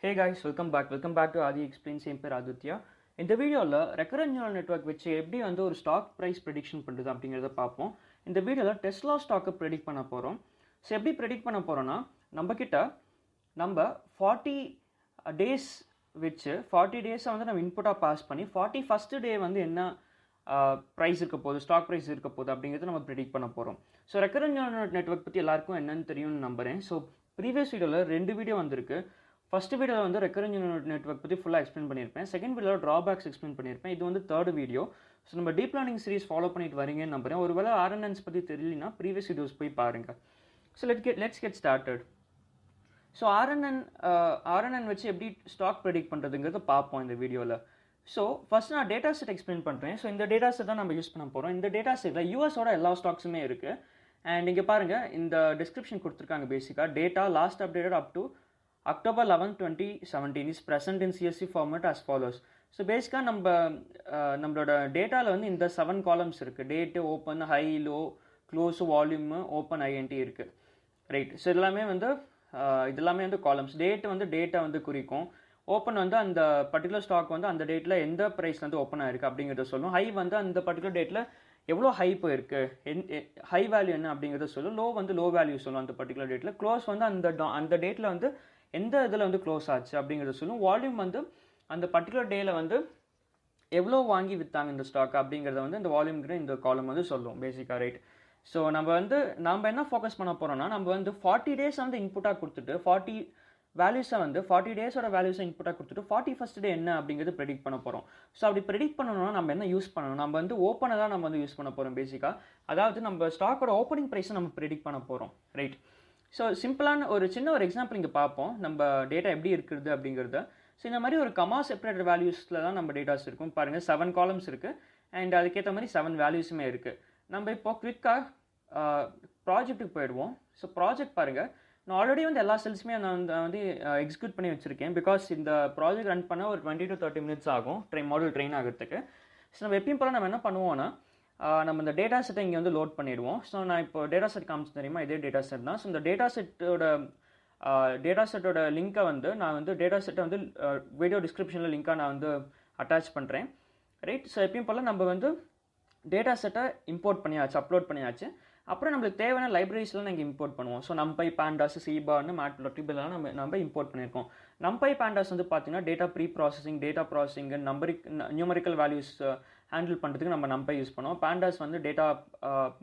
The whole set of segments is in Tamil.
Hey guys, welcome back to Adi Explains. என் பேர் ஆதித்யா. இந்த வீடியோவில் ரெக்கரண்ட் நியூரல் நெட்வொர்க் வச்சு எப்படி வந்து ஒரு ஸ்டாக் ப்ரைஸ் ப்ரெடிக்ஷன் பண்ணுறது அப்படிங்கிறத பார்ப்போம். இந்த வீடியோவில் டெஸ்லா ஸ்டாக்கை ப்ரெடிக்ட் பண்ண போகிறோம். ஸோ எப்படி ப்ரெடிக்ட் பண்ண போகிறோன்னா நம்ம 40 டேஸ் வச்சு 40 டேஸை வந்து நம்ம இன்புட்டாக பாஸ் பண்ணி 41st டே வந்து என்ன ப்ரைஸ் இருக்க போகுது, ஸ்டாக் ப்ரைஸ் இருக்க போகுது அப்படிங்கிறத நம்ம ப்ரெடிக்ட் பண்ண போகிறோம். ஸோ ரெக்கரண்ட் நியூரல் நெட்வொர்க் பற்றி எல்லாருக்கும் என்னென்னு தெரியும்னு நம்புகிறேன். ஸோ ப்ரீவியஸ் வீடியோவில் 2 வீடியோ வந்திருக்கு. ஃபர்ஸ்ட் வீடியோவில் வந்து ரெக்கரண்ட் நியூரல் நெட்வொர்க் பற்றி ஃபுல்லாக எக்ஸ்பிளைன் பண்ணியிருப்பேன். செகண்ட் வீடியோவில் ட்ராபேக்ஸ் எக்ஸ்பிளைன் பண்ணியிருப்பேன். இது வந்து தேர்ட் வீடியோ. ஸோ நம்ம டீப் லேர்னிங் சீரிஸ் ஃபாலோ பண்ணிட்டு வரீங்கன்னு நம்புறேன். ஒருவேளை ஆர்என்என்ஸ் பற்றி தெரியலனா ப்ரீவியஸ் வீடியோஸ் போய் பாருங்கள். So let's get started. So RNN வச்சு எப்படி ஸ்டாக் ப்ரெடிக்ட் பண்ணுறதுங்கிறத பார்ப்போம் இந்த வீடியோவில். ஸோ ஃபர்ஸ்ட் நான் டேட்டா செட் எக்ஸ்பிளைன் பண்ணுறேன். ஸோ இந்த டேட்டா செட் தான் நம்ம யூஸ் பண்ண போகிறோம். இந்த டேட்டா செட்டில் யூஎஸோட எல்லா ஸ்டாக்ஸுமே இருக்குது. அண்ட் இங்கே பாருங்கள், இந்த டிஸ்கிரிப்ஷன் கொடுத்துருக்காங்க. பேசிக்காக data last updated up to October 11, 2017 is present in CSV format as follows. So பேசிக்காக நம்மளோட டேட்டாவில் வந்து இந்த 7 காலம்ஸ் இருக்குது. Date, open, high, low, close, volume, open, INT இருக்குது. ரைட். ஸோ இதெல்லாமே வந்து காலம்ஸ். டேட்டு வந்து டேட்டை வந்து குறிக்கும். ஓப்பன் வந்து அந்த பர்டிகுலர் ஸ்டாக் வந்து அந்த டேட்டில் எந்த ப்ரைஸில் வந்து ஓப்பன் ஆகிருக்கு அப்படிங்கிறத சொல்லும். ஹை வந்து அந்த பர்டிகுலர் டேட்டில் எவ்வளோ ஹை போயிருக்கு, ஹை வேல்யூ என்ன அப்படிங்கிறத சொல்லும். லோ வந்து லோ வேல்யூ சொல்லும் அந்த பர்டிகுலர் டேட்டில். க்ளோஸ் வந்து அந்த டேட்டில் வந்து எந்த இதில் வந்து க்ளோஸ் ஆச்சு அப்படிங்கிறத சொல்லும். வால்யூம் வந்து அந்த பர்டிகுலர் டேயில் வந்து எவ்வளோ வாங்கி விற்றாங்க இந்த ஸ்டாக் அப்படிங்கிறத வந்து இந்த வால்யூம்ங்கிற இந்த காலம் வந்து சொல்லும் பேசிக்காக. ரைட். ஸோ நம்ம என்ன ஃபோக்கஸ் பண்ண போகிறோம்னா, நம்ம வந்து 40 டேஸ் வந்து இன்புட்டாக கொடுத்துட்டு 40 டேஸோட வேல்யூஸை இன்புட்டாக கொடுத்துட்டு 41st டே என்ன அப்படிங்கிறது ப்ரெடிக்ட் பண்ண போகிறோம். ஸோ அப்படி ப்ரெடிக்ட் பண்ணணும்னா நம்ம என்ன யூஸ் பண்ணணும், நம்ம வந்து ஓப்பனை தான் நம்ம வந்து யூஸ் பண்ண போகிறோம் பேசிக்காக. அதாவது நம்ம ஸ்டாக்கோட ஓப்பனிங் ப்ரைஸை நம்ம ப்ரெடிக்ட் பண்ண போகிறோம். ரைட். ஸோ சிம்பிளான ஒரு எக்ஸாம்பிள் இங்கே பார்ப்போம், நம்ம டேட்டா எப்படி இருக்குது அப்படிங்கிறத. ஸோ இந்த மாதிரி ஒரு கமா செப்பரேட்டட் வேல்யூஸில் தான் நம்ம டேட்டாஸ் இருக்கும். பாருங்கள், 7 காலம்ஸ் இருக்குது அண்ட் அதுக்கேற்ற மாதிரி 7 வேல்யூஸுமே இருக்குது. நம்ம இப்போ குவிக்காக ப்ராஜெக்ட்டுக்கு போயிடுவோம். ஸோ ப்ராஜெக்ட் பாருங்கள், நான் ஆல்ரெடி வந்து எல்லா செல்ஸுமே நான் வந்து எக்ஸிக்யூட் பண்ணி வச்சுருக்கேன். பிகாஸ் இந்த ப்ராஜெக்ட் ரன் பண்ண ஒரு 20 to 30 minutes ஆகும் மாடல் ட்ரெயின் ஆகிறதுக்கு. ஸோ நம்ம எப்பயும் போல் நம்ம என்ன பண்ணுவோம்னா, நம்ம இந்த டேட்டா செட்டை இங்கே வந்து லோட் பண்ணிவிடுவோம். ஸோ நான் இப்போ டேட்டா செட் காமிச்சு தெரியுமா, இதே டேட்டா செட் தான். ஸோ இந்த டேட்டா செட்டோட லிங்க்கை வந்து நான் வந்து டேட்டா செட்டை வந்து வீடியோ டிஸ்கிரிப்ஷனில் லிங்க்காக நான் வந்து அட்டாச் பண்ணுறேன். ரைட். ஸோ எப்பயும் போல் நம்ம வந்து டேட்டா செட்டை இம்போர்ட் பண்ணியாச்சு, அப்லோட் பண்ணியாச்சு. அப்புறம் நம்மளுக்கு தேவையான லைப்ரரிஸ்லாம் நாங்கள் இம்போர்ட் பண்ணுவோம். ஸோ நம்பை, பேண்டாஸ், சீபான்னு, மேட்ப்ளாட்லிப் இதெல்லாம் நம்ம இம்போர்ட் பண்ணியிருக்கோம். நம்பை, பேண்டாஸ் வந்து பார்த்தீங்கன்னா data pre processing, data processing, numerical values handle பண்ணுறதுக்கு நம்ம நம்பை யூஸ் பண்ணுவோம். பேண்டாஸ் வந்து டேட்டா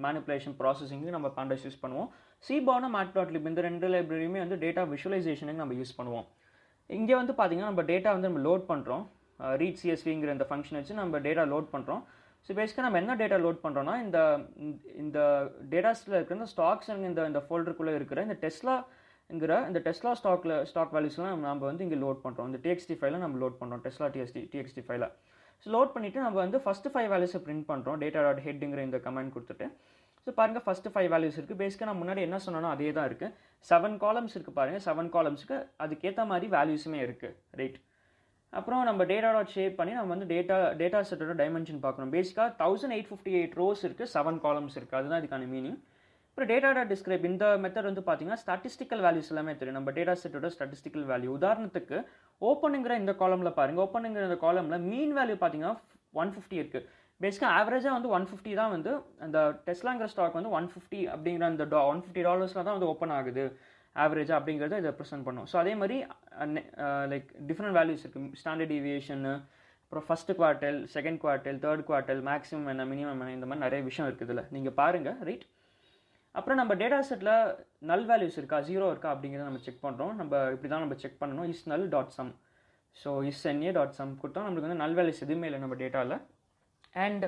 மேனிப்புலேஷன் ப்ராசஸிங்கு நம்ம பேண்டாஸ் யூஸ் பண்ணுவோம். சீபான்னு, மேட்ப்ளாட்லிப் இந்த 2 லைப்ரரியுமே வந்து டேட்டா விஷுவலைசேஷனுக்கு நம்ம யூஸ் பண்ணுவோம். இங்கே வந்து பார்த்தீங்கன்னா நம்ம டேட்டா வந்து நம்ம லோட் பண்ணுறோம். ரீட் சிஎஸ்விங்கிற இந்த ஃபங்க்ஷன் வச்சு நம்ம டேட்டா லோட் பண்ணுறோம். ஸோ பேசிக்காக நம்ம என்ன டேட்டா லோட் பண்ணுறோன்னா, இந்த டேட்டாஸில் இருக்கிற இந்த ஸ்டாக்ஸ் இந்த ஃபோல்டருக்குள்ளே இருக்கிற இந்த டெஸ்லா ஸ்டாக் வேல்யூஸ்லாம் நம்ம வந்து இங்கே லோட் பண்ணுறோம். இந்த டிஎக்ஸ்டி ஃபைலை நம்ம லோட் பண்ணுறோம், டெஸ்லா டிஎக்ஸ்டி ஃபைலை. ஸோ லோட் பண்ணிவிட்டு நம்ம வந்து ஃபஸ்ட்டு 5 வேல்யூஸை பிரிண்ட் பண்ணுறோம். data.headங்கிற இந்த கமெண்ட் கொடுத்துட்டு. ஸோ பாருங்கள், ஃபஸ்ட்டு 5 வேல்யூஸ் இருக்குது. பேசிக்காக நான் முன்னாடி என்ன சொன்னோன்னா அதே தான் இருக்குது. 7 காலம்ஸ் இருக்குது பாருங்கள். 7 காலம்ஸுக்கு அதுக்கேற்ற மாதிரி வேல்யூஸுமே இருக்குது. ரைட். அப்புறம் நம்ம டேட்டா ஷேப் பண்ணி நம்ம வந்து டேட்டா செட்டோட டைமென்ஷன் பார்க்கணும். பேசிக்காக 1858 ரோஸ் இருக்குது, 7 காலம்ஸ் இருக்குது. அதுதான் இதுக்கான மீனிங். அப்புறம் டேட்டா டிஸ்கிரைப் இந்த மெத்தட் வந்து பார்த்தீங்கன்னா ஸ்டாட்டிஸ்டிக்கல் வேல்யூஸ் எல்லாமே தெரியும். நம்ம டேட்டா செட்டோட ஸ்டாட்டிஸ்டிக்கல் வேல்யூ, உதாரணத்துக்கு ஓப்பனுங்கிற இந்த காலமில் பாருங்கள். ஓப்பனுங்கிற இந்த காலமில் மீன் வேல்யூ பார்த்தீங்கன்னா 150 இருக்குது. பேசிக்காக ஆவரேஜாக வந்து 150 தான் வந்து அந்த டெஸ்லாங்கிற ஸ்டாக் வந்து 150 அப்படிங்கிற அந்த $150 தான் வந்து ஓப்பன் ஆகுது ஆவரேஜாக அப்படிங்கிறத இதை ரெப்ரசென்ட் பண்ணும். ஸோ அதே மாதிரி லைக் டிஃப்ரெண்ட் வேல்யூஸ் இருக்குது. ஸ்டாண்டர்ட் டீவியேஷனு, அப்புறம் ஃபஸ்ட்டு குவார்ட்டல், செகண்ட் குவார்ட்டல், தேர்ட் குவார்ட்டல், மேக்ஸிமம் என்ன, மினிமம் என்ன, இந்த மாதிரி நிறைய விஷயம் இருக்குது இதில், நீங்கள் பாருங்கள். ரைட். அப்புறம் நம்ம டேட்டா செட்டில் நல் வேல்யூஸ் இருக்கா, 0 இருக்கா அப்படிங்கிறத நம்ம செக் பண்ணுறோம். நம்ம இப்படி தான் நம்ம செக் பண்ணணும். isNull.sum. ஸோ isNA.sum கொடுத்தா நம்மளுக்கு வந்து நல் வேல்யூஸ் எதுவுமே இல்லை நம்ம டேட்டாவில். அண்ட்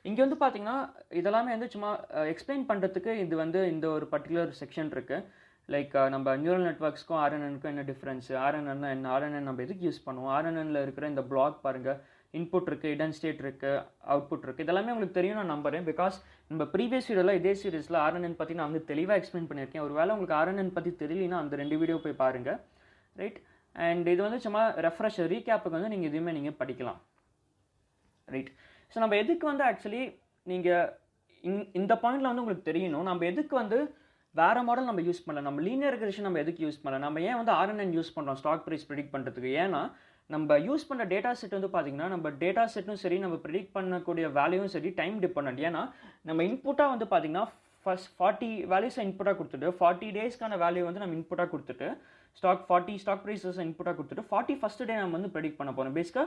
இங்கே வந்து பார்த்தீங்கன்னா இதெல்லாமே வந்து சும்மா எக்ஸ்பிளைன் பண்ணுறதுக்கு இது வந்து இந்த ஒரு பர்டிகுலர் செக்ஷன் இருக்குது. லைக் நம்ம நியூரல் நெட்வொர்க்ஸ்க்கும் ஆர்என்எனுக்கும் என்ன டிஃப்ரென்ஸ், ஆர்என்என்னா என்ன, ஆர்என்என் நம்ம எதுக்கு யூஸ் பண்ணுவோம், ஆர்என்எனில் இருக்கிற இந்த பிளாக் பாருங்கள், இன்புட் இருக்குது, இடன் ஸ்டேட் இருக்குது, அவுட்புட் இருக்குது. இதெல்லாமே உங்களுக்கு தெரியும் நான் நம்புறேன். பிகாஸ் நம்ம ப்ரீவியஸ் வீடியோவில் இதே சீரிஸில் ஆர்என்என் பற்றி நான் வந்து தெளிவாக எக்ஸ்பிளைன் பண்ணியிருக்கேன். ஒரு வேளை உங்களுக்கு ஆர்என்என் பற்றி தெரியலனா அந்த 2 வீடியோ போய் பாருங்கள். ரைட். அண்ட் இது வந்து சும்மா ரெஃப்ரெஷ் ரீகேப்புக்கு வந்து நீங்கள் எதுவுமே நீங்கள் படிக்கலாம். ரைட். ஸோ நம்ம எதுக்கு வந்து ஆக்சுவலி நீங்கள் இந்த பாயிண்டில் வந்து உங்களுக்கு தெரியணும், நம்ம எதுக்கு வந்து வேறு மாடல் நம்ம யூஸ் பண்ணல. நம்ம லீனியர் ரெக்ரெஷன் நம்ம எதுக்கு யூஸ் பண்ணல? நம்ம ஏன் வந்து RNN யூஸ் பண்ணுறோம் ஸ்டாக் ப்ரைஸ் ப்ரெடிக்ட் பண்ணுறதுக்கு? ஏன்னா நம்ம யூஸ் பண்ணுற டேட்டா செட் வந்து பார்த்திங்கன்னா நம்ம டேட்டா செட்டும் சரி, நம்ம ப்ரெடிக்ட் பண்ணக்கூடிய வேல்யூவும் சரி டைம் டிபெண்டன்ட். ஏன்னா நம்ம இன்புட்டாக வந்து பார்த்திங்கன்னா ஃபர்ஸ்ட் 40 வேல்யூஸை இன்புட்டாக கொடுத்துட்டு 40 டேஸ்க்கான வேல்யூ வந்து நம்ம இன்புட்டாக கொடுத்துட்டு 40 ஸ்டாக் ப்ரைஸஸ் இன்புட்டாக கொடுத்துட்டு 41st டே நம்ம வந்து ப்ரெடிக்ட் பண்ண போகிறோம். பேசிக்காக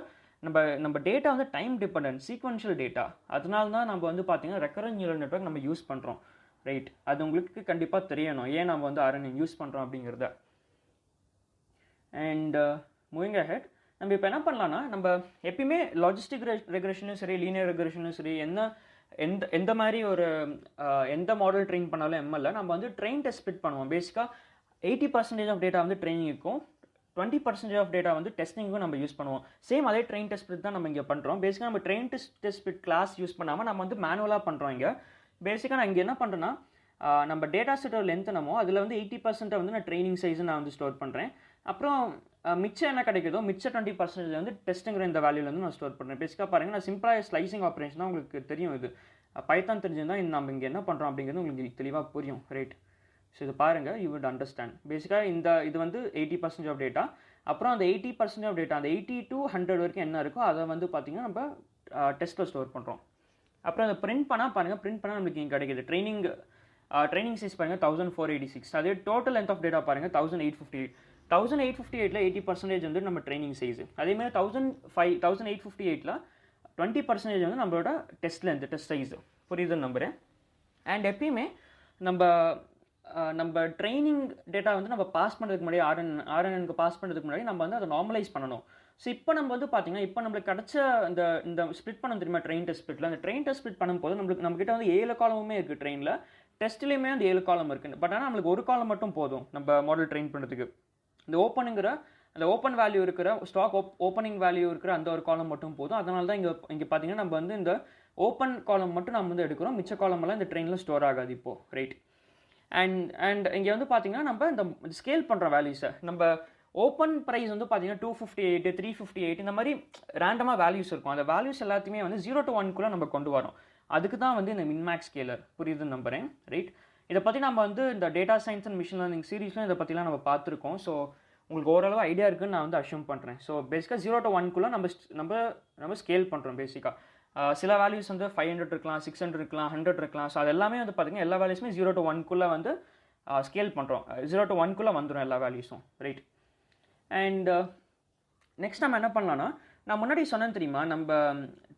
நம்ம டேட்டா வந்து டைம் டிபெண்டன்ட், சீக்வென்ஷியல் டேட்டா. அதனால தான் நம்ம வந்து பார்த்திங்கன்னா ரெக்கரண்ட் நியூரல் நெட்வொர்க் நம்ம யூஸ் பண்ணுறோம். ரைட், அது உங்களுக்கு கண்டிப்பாக தெரியணும் ஏன் நம்ம வந்து RNN யூஸ் பண்ணுறோம் அப்படிங்கிறத. அண்ட் மூவிங் அஹெட், நம்ம இப்போ என்ன பண்ணலான்னா, நம்ம எப்பயுமே லாஜிஸ்டிக் ரெக்ரெஷனும் சரி, லீனியர் ரெக்ரெஷனும் சரி, எந்த மாதிரி ஒரு எந்த மாடல் ட்ரெயின் பண்ணாலும் MLல நம்ம வந்து ட்ரெயின் டெஸ்ட் ஸ்பிட் பண்ணுவோம். பேசிக்காக 80% ஆஃப் டேட்டா வந்து ட்ரைனிங்கும், 20% ஆஃப் டேட்டா வந்து டெஸ்டிங்கும் நம்ம யூஸ் பண்ணுவோம். சேம் அதே ட்ரெயின் டெஸ்ட் ஸ்பிட் தான் நம்ம இங்கே பண்ணுறோம். பேசிக்காக நம்ம train test split class use பண்ணாமல் நம்ம வந்து மேனுவலாக பண்ணுறோம். இங்கே பேசிக்காக நான் இங்கே என்ன பண்ணுறேன்னா, நம்ம டேட்டா செட்டோட லென்த் என்னமோ அதில் வந்து 80% வந்து நான் ட்ரைனிங் சைஸை நான் வந்து ஸ்டோர் பண்ணுறேன். அப்புறம் மிச்சம் என்ன கிடைக்குதோ மிச்ச 20% வந்து டெஸ்ட்டுங்கிற இந்த வேல்யூவில் வந்து நான் ஸ்டோர் பண்ணுறேன். பேசிக்காக பாருங்கள், நான் சிம்பிளாக ஸ்லைசிங் ஆப்ரேஷன் தான் உங்களுக்கு தெரியும். இது பைத்தான் தெரிஞ்சிருந்தால் நம்ம இங்கே என்ன பண்ணுறோம் அப்படிங்கிறது உங்களுக்கு தெளிவாக புரியும். ரைட், ஸோ இது பாருங்கள், யூ வுட் அண்டர்ஸ்டாண்ட். பேசிக்காக இது வந்து 80% ஆஃப் டேட்டா. அப்புறம் அந்த 80% ஆஃப் டேட்டா, அந்த 80 to 100 வரைக்கும் என்ன இருக்கோ அதை வந்து பார்த்திங்கன்னா நம்ம டெஸ்ட்டில் ஸ்டோர் பண்ணுறோம். அப்புறம் அதை பிரிண்ட் பண்ணால் பாருங்கள், பிரிண்ட் பண்ணால் நம்மளுக்கு இங்கே கிடைக்கிது. ட்ரைனிங் சைஸ் பாருங்கள் 1486. அதே டோட்டல் லென்த் ஆஃப் டேட்டா பாருங்கள் 1858. 1858ல் 80% வந்து நம்ம ட்ரைனிங் சைஸு. அதேமாதிரி 1858ல் 20% வந்து நம்மளோட டெஸ்ட் லென்த், டெஸ்ட் சைஸு. புரியுதுன்னு நம்புகிறேன். அண்ட் எப்பயுமே நம்ம ட்ரைனிங் டேட்டா வந்து நம்ம பாஸ் பண்ணுறதுக்கு முன்னாடி RNNக்கு பாஸ் பண்ணுறதுக்கு முன்னாடி நம்ம வந்து அதை நார்மலைஸ் பண்ணணும். ஸோ இப்போ நம்ம வந்து பார்த்திங்கன்னா, இப்போ நம்மளுக்கு கிடச்ச இந்த ஸ்பிட் பண்ண தெரியுமா ட்ரெயின் டெஸ்ட் ஸ்பிட்டில், அந்த ட்ரெயின் டெஸ்ட் ஸ்பிட் பண்ணும்போது நம்மக்கிட்ட வந்து 7 காலமுமே இருக்குது. ட்ரெயினில் டெஸ்ட்லேயுமே வந்து 7 காலம் இருக்குது. பட் ஆனால் நம்மளுக்கு ஒரு காலம் மட்டும் போதும் நம்ம மாடல் ட்ரெயின் பண்ணுறதுக்கு. அந்த ஓப்பன் வேல்யூ இருக்கிற ஸ்டாக் ஓப்பனிங் வேல்யூ இருக்கிற அந்த ஒரு காலம் மட்டும் போதும். அதனால தான் இங்கே பார்த்தீங்கன்னா நம்ம வந்து இந்த ஓப்பன் காலம் மட்டும் நம்ம வந்து எடுக்கிறோம். மிச்ச காலமெல்லாம் இந்த ட்ரெயினில் ஸ்டோர் ஆகாது இப்போது. ரைட், அண்ட் இங்கே வந்து பார்த்தீங்கன்னா நம்ம இந்த ஸ்கேல் பண்ணுற வேல்யூஸை, நம்ம ஓப்பன் ப்ரைஸ் வந்து பார்த்தீங்கன்னா 258, 358 இந்த மாதிரி ரேண்டமாக வேல்யூஸ் இருக்கும். அந்த வேல்யூஸ் எல்லாத்தையுமே வந்து 0 to 1 நம்ம கொண்டு வரோம். அதுக்கு தான் வந்து இந்த மின்மேக்ஸ் ஸ்கேலர். புரியுதுன்னு நம்புகிறேன். ரைட், இதை பற்றி நம்ம வந்து இந்த data science and machine learning சீரீஸ்லாம் இதை பற்றிலாம் நம்ம பார்த்துருக்கோம். ஸோ உங்களுக்கு ஓரளவு ஐடியா இருக்குன்னு நான் வந்து அஷ்யூம் பண்ணுறேன். ஸோ பேசிக்காக 0 to 1 நம்ம ஸ்கேல் பண்ணுறோம். பேசிக்காக சில வேல்யூஸ் வந்து 500 இருக்கலாம், 600 இருக்கலாம், 100 இருக்கலாம். ஸோ அது எல்லாமே வந்து பார்த்திங்கன்னா எல்லா வேல்யூஸுமே 0 to 1 வந்து ஸ்கேல் பண்ணுறோம். 0 to 1 வந்துடும் எல்லா வேல்யூஸும். ரைட், அண்ட் நெக்ஸ்ட் நம்ம என்ன பண்ணலான்னா, நான் முன்னாடி சொன்னேன் தெரியுமா, நம்ம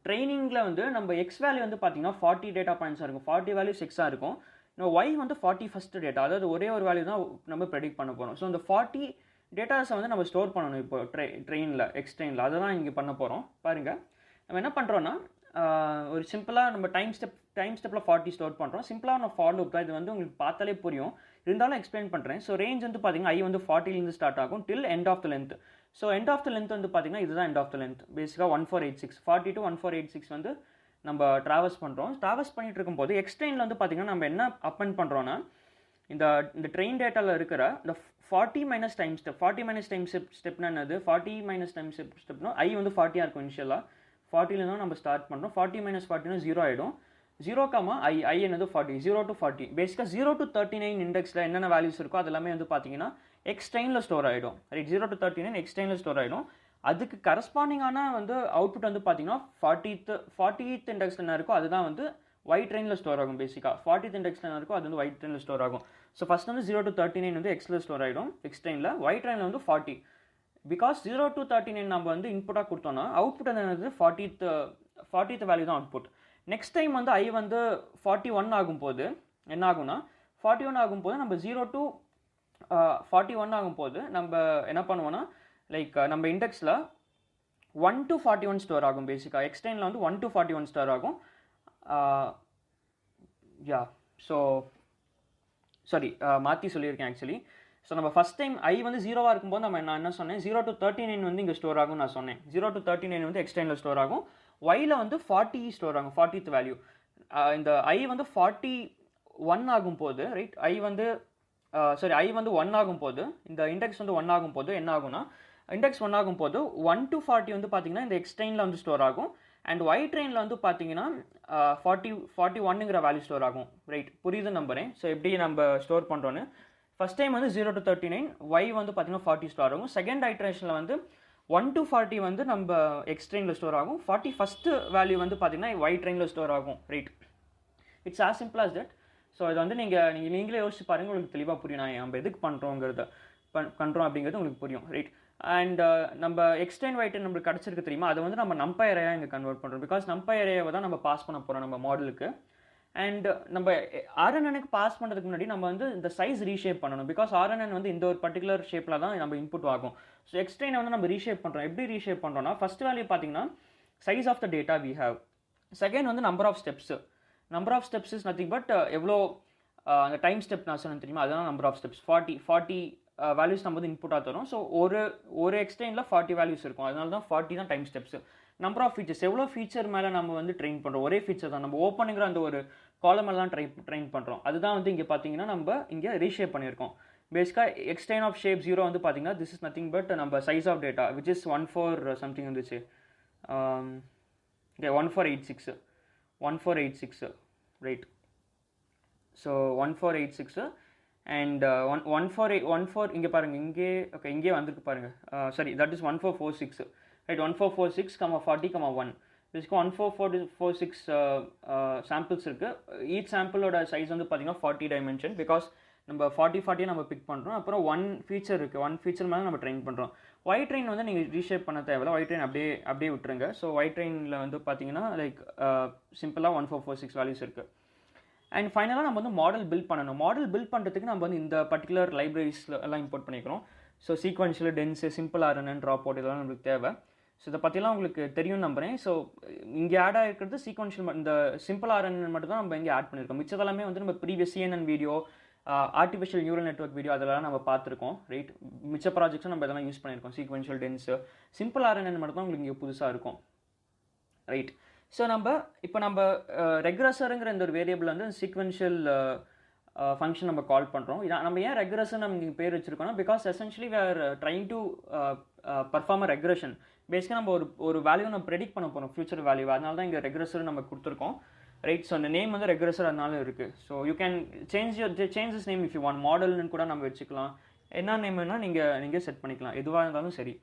ட்ரைனிங்கில் வந்து நம்ம எக்ஸ் வேல்யூ வந்து பார்த்திங்கன்னா 40 டேட்டா பாயிண்ட்ஸாக இருக்கும், 40 வேல்யூஸ் எக்ஸாக இருக்கும். ஒய் வந்து 41st டேட்டா, அதாவது ஒரே ஒரு வேல்யூ தான் நம்ம ப்ரெடிக்ட் பண்ண போகிறோம். ஸோ இந்த 40 டேட்டாஸை வந்து நம்ம ஸ்டோர் பண்ணணும் இப்போ ட்ரெயினில், எக்ஸ் ட்ரெயினில். அதை தான் இங்கே பண்ண போகிறோம். பாருங்கள், நம்ம என்ன பண்ணுறோன்னா, ஒரு சிம்பிளாக நம்ம டைம் ஸ்டெப்பில் 40 ஸ்டோர் பண்ணுறோம். சிம்பிளாக நான் ஃபார் லூப் தான், இது வந்து உங்களுக்கு பார்த்தாலே புரியும், இருந்தாலும் எக்ஸ்பிளைன் பண்ணுறேன். ஸோ ரேஞ்ச் வந்து பார்த்திங்கன்னா ஐ வந்து 40லேருந்து ஸ்டார்ட் ஆகும் till end of the length. So end of the length வந்து பார்த்திங்கன்னா இதுதான் எண்ட் ஆஃப் த லென்த். பேசிக்காக 1486, 40 to 1486 வந்து நம்ம ட்ராவல்ஸ் பண்ணுறோம். ட்ராவல்ஸ் பண்ணிட்டு இருக்கும்போது எக்ஸ் ட்ரெயினில் வந்து பார்த்திங்கன்னா நம்ம என்ன அப்பன் பண்ணுறோன்னா, இந்த ட்ரெயின் டேட்டாவில் இருக்கிற இந்த 40 minus time step, 40 minus time ஸ்டெப்னா என்னது, 40 மைனஸ் டைம் ஸ்டெப்னா ஐ வந்து 40 இருக்கும் இனிஷியலாக. 40ல தான் நம்ம ஸ்டார்ட் பண்ணுறோம். 40 மைனஸ் 40 0 ஆகிடும். 0, ஐ என்னது 40, 0 to 40. பேசிக்காக 0 to 39 இண்டெக்ஸில் என்னென்ன வேல்யூஸ் இருக்கோ அது எல்லாமே வந்து பார்த்தீங்கன்னா எக்ஸ் ட்ரெயினில் ஸ்டோர் ஆகிடும். ரைட், 0 to 39 எக்ஸ் ட்ரெயினில் ஸ்டோர் ஆகிடும். அதுக்கு கரஸ்பாண்டிங்கான வந்து அவுட்புட் வந்து பார்த்தீங்கன்னா 40th இண்டெக்ஸில் என்ன இருக்கோ அதுதான் வந்து ஒய் ட்ரெயினில் ஸ்டோர் ஆகும். பேசிக்காக 40th இண்டெக்ஸில் என்ன இருக்கோ அது வந்து ஒய் ட்ரெயினில் ஸ்டோர் ஆகும். ஸோ ஃபஸ்ட் வந்து 0 to 39 வந்து எக்ஸில் ஸ்டோர் ஆகிடும் எக்ஸ் ட்ரெயினில். ஒய் ட்ரெயினில் வந்து 40. பிகாஸ் 0 to 39 நம்ம வந்து இன்புட்டாக கொடுத்தோன்னா அவுட்புட் என்னது 40th வேல்யூ தான் அவுட்புட். நெக்ஸ்ட் டைம் வந்து ஐ வந்து 41 ஆகும்போது என்ன ஆகும்னா, 41 ஆகும்போது நம்ம 0 to 41 ஆகும்போது நம்ம என்ன பண்ணுவோன்னா, லைக் நம்ம இண்டெக்ஸில் 1 to 41 ஸ்டோர் ஆகும். பேசிக்காக எக்ஸ்டெயினில் வந்து 1 to 41 ஸ்டோர் ஆகும். ஸோ சாரி, மாற்றி சொல்லியிருக்கேன் ஆக்சுவலி. ஸோ நம்ம ஃபஸ்ட் டைம் ஐ வந்து 0 இருக்கும்போது நான் என்ன சொன்னேன், 0 to 39 வந்து இங்கே ஸ்டோர் ஆகும் நான் சொன்னேன். 0 to 39 வந்து எக்ஸ்டெயினில் ஸ்டோர் ஆகும். ஒயில் வந்து 40 ஸ்டோர் ஆகும், 40th வேல்யூ. இந்த ஐ வந்து 41 ஆகும்போது, ரைட், ஐ வந்து 1 ஆகும்போது, இந்த இண்டெக்ஸ் வந்து 1 ஆகும்போது என்ன ஆகும்னா, இண்டெக்ஸ் 1 ஆகும்போது 1 to 40 வந்து பார்த்தீங்கன்னா இந்த எக்ஸ்டெயினில் வந்து ஸ்டோர் ஆகும். அண்ட் ஒய் ட்ரெயினில் வந்து பார்த்தீங்கன்னா 41ங்கிற வேல்யூ ஸ்டோர் ஆகும். ரைட், புரியுது நம்புறேன். ஸோ எப்படி நம்ம ஸ்டோர் பண்ணுறோன்னு ஃபஸ்ட் டைம் வந்து 0 to 39 ஒய் வந்து பார்த்தீங்கன்னா 40 ஸ்டோர் ஆகும். செகண்ட் ஐட்ரேஷனில் வந்து 1 to 40 வந்து நம்ம எக்ஸ் ட்ரெயினில் ஸ்டோர் ஆகும். 41st வேல்யூ வந்து பார்த்தீங்கன்னா ஒய் ட்ரெயினில் ஸ்டோர் ஆகும். Right, it's as simple as that. So இது வந்து நீங்களே யோசிச்சு பாருங்கள், உங்களுக்கு தெளிவாக புரியும் நான் நம்ம எதுக்கு பண்ணுறோங்கிறத பண்ணுறோம் அப்படிங்கிறது உங்களுக்கு புரியும். ரைட், அண்ட் நம்ம எக்ஸ்டெண்ட் ஒய் ட்ரெயின் நம்மளுக்கு கிடச்சிருக்கு தெரியுமா, அதை வந்து நம்ம நம்பை அரேயாக இங்கே கன்வெர்ட் பண்ணுறோம். பிகாஸ் நம்பை அரேவை தான் நம்ம பாஸ் பண்ண போகிறோம் நம்ம மாடலுக்கு. அண்ட் நம்ம ஆர்என்எனுக்கு பாஸ் பண்ணுறதுக்கு முன்னாடி நம்ம வந்து இந்த சைஸ் ரீஷேப் பண்ணணும். பிகாஸ் ஆர்என்என் வந்து இந்த ஒரு பர்டிகுலர் ஷேப்பில் தான் நம்ம இன்புட் ஆகும். ஸோ எக்ஸ்ட்ரெயினை வந்து நம்ம ரீஷேப் பண்ணுறோம். எப்படி ரீஷேப் பண்ணுறோம்னா, ஃபர்ஸ்ட் வேல்யூ பார்த்தீங்கன்னா size of the data we have. Second வந்து number of steps. Number of steps is nothing but எவ்வளோ அந்த டைம் ஸ்டெப் நான் சொன்னேன் தெரியுமா, அதுதான் நம்பர் ஆஃப் ஸ்டெப்ஸ். 40 வேல்யூஸ் நம்ம வந்து இன்புட்டாக தரும். ஸோ ஒரு எக்ஸ்டெயினில் 40 வேல்யூஸ் இருக்கும். அதனால தான் 40 தான் time steps. Number of features, எவ்வளோ ஃபீச்சர் மேலே நம்ம வந்து ட்ரெயின் பண்ணுறோம். ஒரே ஃபீச்சர் தான் நம்ம ஓப்பனுங்கிற அந்த ஒரு காலம் எல்லாம் ட்ரெயின் பண்ணுறோம். அதுதான் வந்து இங்கே பார்த்தீங்கன்னா நம்ம இங்கே ரீஷேப் பண்ணியிருக்கோம். பேசிக்காக எக்ஸ்டெயின் ஆஃப் ஷேப் 0 வந்து பார்த்தீங்கன்னா திஸ் இஸ் நத்திங் பட் நம்ம size of data which is 14 something வந்துச்சு. Okay, 1486 right. ஸோ 1486 அண்ட் 14 இங்கே பாருங்கள், இங்கே வந்திருக்கு பாருங்கள். Sorry, that is 1446 right. 1446, 40, 1 பேசிக்காக 1446 சாம்பிள்ஸ் இருக்குது. ஈச் சாம்பிளோட சைஸ் வந்து பார்த்தீங்கன்னா 40 டைமென்ஷன். பிகாஸ் நம்ம 40 நம்ம பிக் பண்ணுறோம். அப்புறம் 1 ஃபீச்சர் இருக்குது. 1 ஃபீச்சர் மேலே நம்ம ட்ரெயின் பண்ணுறோம். ஒய் ட்ரெயின் வந்து நீங்கள் ரீஷேப் பண்ண தேவையில்ல. ஒய் ட்ரெயின் அப்படியே விட்டுருங்க. ஸோ ஒய் ட்ரெயினில் வந்து பார்த்தீங்கன்னா லைக் சிம்பிளாக 1446 வேல்யூஸ் இருக்குது. அண்ட் ஃபைனலாக நம்ம வந்து மாடல் பில்ட் பண்ணணும். மாடல் பில்ட் பண்ணுறதுக்கு நம்ம வந்து இந்த பர்டிகுலர் லைப்ரரிஸில் எல்லாம் இம்போர்ட் பண்ணிக்கிறோம். So sequential, tens, simple RNN, drop out இதெல்லாம் நம்மளுக்கு தேவை. ஸோ இதை பற்றிலாம் உங்களுக்கு தெரியும் நம்புறேன். ஸோ இங்கே ஆட் ஆகிருக்கிறது சீக்வென்ஷியல், இந்த சிம்பிள் ஆர்என்என் மட்டும் தான் நம்ம இங்கே ஆட் பண்ணியிருக்கோம். மிச்சதெல்லாமே வந்து நம்ம previous CNN video, artificial neural network video அதெல்லாம் நம்ம பார்த்துருக்கோம். ரைட், மிச்ச ப்ராஜெக்ட்ஸும் நம்ம இதெல்லாம் யூஸ் பண்ணியிருக்கோம். சீக்வென்ஷியல், டென்ஸு, சிம்பிள் ஆர்என்என் மட்டும் தான் உங்களுக்கு இங்கே புதுசாக இருக்கும். ரைட், ஸோ நம்ம ரெக்ரஸருங்கிற இந்த ஒரு வேரியபிள் வந்து சீக்வென்ஷியல் ஃபங்க்ஷன் நம்ம கால் பண்ணுறோம். இதான் நம்ம ஏன் ரெக்ரஸர் நம்ம இங்கே பேர் வச்சுருக்கோம்னா, because essentially we are trying to perform a regression. பேசிக்காக நம்ம ஒரு வேல்யூ நம்ம ப்ரெடிக்ட் பண்ண போகிறோம், ஃபியூச்சர் வேல்யூ. அதனால தான் இங்கே ரெக்ரஸர் நம்ம கொடுத்துருக்கோம். ரைட், ஸோ அந்த நேம் வந்து ரெக்ரஸர் அதனால இருக்குது. So you can change this name if you want. மாடல்னு கூட நம்ம வச்சுக்கலாம். என்ன நேம்னா நீங்கள் செட் பண்ணிக்கலாம், எதுவாக இருந்தாலும் சரி.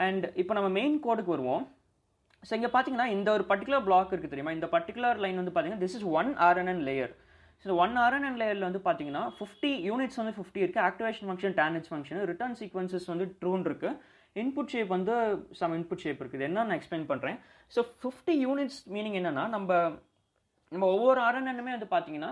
அண்ட் இப்போ நம்ம மெயின் கோடுக்கு வருவோம். ஸோ இங்கே பார்த்தீங்கன்னா இந்த ஒரு பர்டிகுலர் பிளாக் இருக்குது தெரியுமா, இந்த பர்டிகுலர் லைன் வந்து பார்த்தீங்கன்னா this is 1 RNN layer. So 1 RNN லேயரில் வந்து பார்த்தீங்கன்னா 50 யூனிட்ஸ் வந்து 50 இருக்குது. Activation function, tanh function, return sequences வந்து ட்ரூன்னு இருக்குது. இன்புட் ஷேப் வந்து சம் இன்புட் ஷேப் இருக்குது. என்ன நான் எக்ஸ்பிளைன் பண்ணுறேன். ஸோ 50 யூனிட்ஸ் மீனிங் என்னென்னா, நம்ம ஒவ்வொரு RNNமே வந்து பார்த்தீங்கன்னா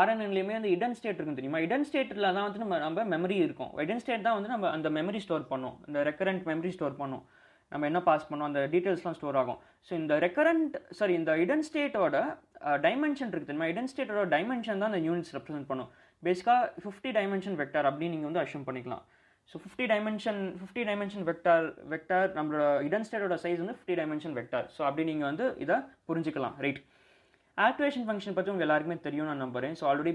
RNNலேயுமே அந்த இடன் ஸ்டேட் இருக்குன்னு தெரியுமா. இடன் ஸ்டேட்டில் தான் வந்து நம்ம மெமரி இருக்கும். இடன் ஸ்டேட் தான் வந்து நம்ம அந்த மெமரி ஸ்டோர் பண்ணோம், இந்த ரெக்கரண்ட் மெமரி ஸ்டோர் பண்ணோம். நம்ம என்ன பாஸ் பண்ணோம் அந்த டீட்டெயில்ஸ்லாம் ஸ்டோர் ஆகும். ஸோ இந்த இடன் ஸ்டேட்டோட டைமென்ஷன் இருக்குது தெரியுமா. இடன் ஸ்டேட்டோட டைமென்ஷன் தான் அந்த யூனிட்ஸ் ரெப்ரசென்ட் பண்ணும். பேசிக்காக 50 டைமென்ஷன் வெக்டார் அப்படின்னு நீங்கள் வந்து அஷ்யூம் பண்ணிக்கலாம். ஸோ 50 டைமென்ஷன் வெக்டார் நம்மளோட இடன் ஸ்டேட்டோட சைஸ் வந்து 50 டைமென்ஷன் வெக்டார். ஸோ அப்படி நீங்கள் வந்து இதை புரிஞ்சுக்கலாம். ரைட், ஆக்டிவேஷன் ஃபங்க்ஷன் பற்றி உங்கள் எல்லாருக்குமே தெரியும் நான் நம்புறேன். ஸோ ஆல்ரெடி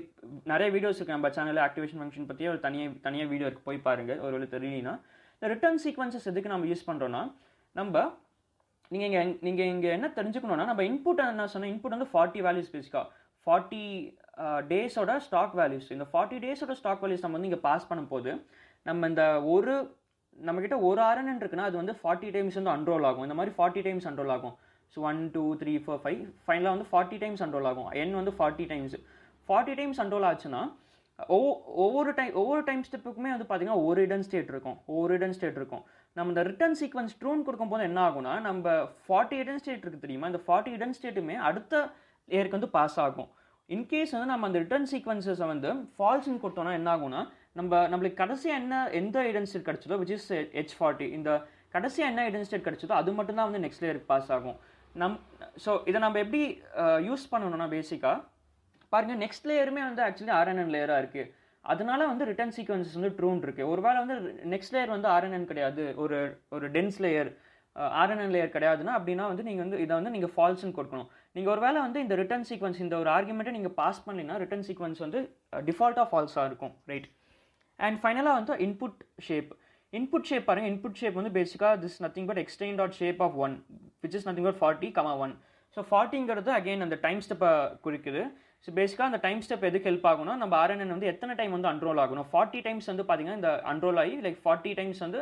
நிறைய வீடியோஸ் இருக்குது நம்ம சேனலில். ஆக்டிவேஷன் ஃபங்க்ஷன் பற்றியே ஒரு தனியாக வீடியோ இருக்குது, போய் பாருங்கள் ஒரு வேளை தெரியலனா. இந்த ரிட்டர்ன் சீக்வன்சஸ் எதுக்கு நம்ம யூஸ் பண்ணுறோன்னா, நீங்கள் இங்கே என்ன தெரிஞ்சுக்கணுன்னா, நம்ம இன்புட் என்ன சொன்னால், இன்புட் வந்து 40 வேல்யூஸ். பேசிக்காக 40 டேஸோட ஸ்டாக் வேல்யூஸ். இந்த 40 டேஸோட ஸ்டாக் வேல்யூஸ் நம்ம வந்து இங்கே பாஸ் பண்ணும்போது, நம்ம இந்த நம்மக்கிட்ட ஒரு RNN இருக்குன்னா அது வந்து 40 டைம்ஸ் வந்து அன்ரோல் ஆகும். இந்த மாதிரி 40 டைம்ஸ் அன்ரோல் ஆகும். ஸோ 1 2 3 4 5 ஃபைனலாக வந்து 40 டைம்ஸ் அன்ரோல் ஆகும். n வந்து 40 டைம்ஸ் அன்ரோல் ஆச்சுன்னா ஒவ்வொரு டைம் ஸ்டெப்புக்குமே வந்து பார்த்தீங்கன்னா ஒரு இடன் ஸ்டேட் இருக்கும். நம்ம இந்த ரிட்டர்ன் சீக்வன்ஸ் ட்ரூன் கொடுக்கும்போது என்ன ஆகும்னா, நம்ம 40 இடன் ஸ்டேட் இருக்குது தெரியுமா, இந்த 40 இடன் ஸ்டேட்டுமே அடுத்த லேயருக்கு வந்து பாஸ் ஆகும். இன்கேஸ் வந்து நம்ம அந்த ரிட்டர்ன் சீக்வன்சஸை வந்து ஃபால்ஸ்ன்னு கொடுத்தோம்னா என்ன ஆகும்னா, நம்மளுக்கு கடைசியாக எந்த இடன் ஸ்டேட் கிடச்சதோ விச் இஸ் H40, இந்த கடைசியாக என்ன இடன் ஸ்டேட் கிடச்சதோ அது மட்டும்தான் வந்து நெக்ஸ்ட் லேயருக்கு பாஸ் ஆகும். ஸோ இதை நம்ம எப்படி யூஸ் பண்ணணும்னா, பேசிக்காக பாருங்கள், நெக்ஸ்ட் லேயருமே வந்து ஆக்சுவலி RNN லேயராக இருக்குது. அதனால வந்து ரிட்டர்ன் சீக்வன்சஸ் வந்து ட்ரூன் இருக்குது. ஒருவேளை வந்து நெக்ஸ்ட் லேயர் வந்து RNN கிடையாது, ஒரு டென்ஸ் லேயர் RNN லேயர் கிடையாதுன்னா, அப்படின்னா வந்து நீங்கள் வந்து இதை வந்து நீங்கள் ஃபால்ஸ்ன்னு கொடுக்கணும். நீங்கள் ஒரு வேளை வந்து இந்த ரிட்டர்ன் சீக்வன்ஸ் இந்த ஒரு ஆர்குமெண்ட்டை நீங்கள் பாஸ் பண்ணிங்கன்னா ரிட்டர்ன் சீக்வன்ஸ் வந்து டிஃபால்ட்டாக ஃபால்ஸாக இருக்கும். ரைட், அண்ட் ஃபைனலாக வந்து இன்புட் ஷேப் பாருங்கள். இன்புட் ஷேப் வந்து பேசிக்காக this nothing but extend dot shape of 1. which is nothing but 40, 1. So 40ங்கிறது அகெயின் அந்த டைம் ஸ்டெப்பை குறிக்குது. ஸோ பேசிக்காக அந்த டைம் ஸ்டெப் எதுக்கு ஹெல்ப் ஆகும்னா நம்ம RNN வந்து எத்தனை டைம் வந்து அன்ரோல் ஆகணும். 40 டைம்ஸ் வந்து பார்த்தீங்கன்னா இந்த அன்ரோல் ஆகி லைக் 40 டைம்ஸ் வந்து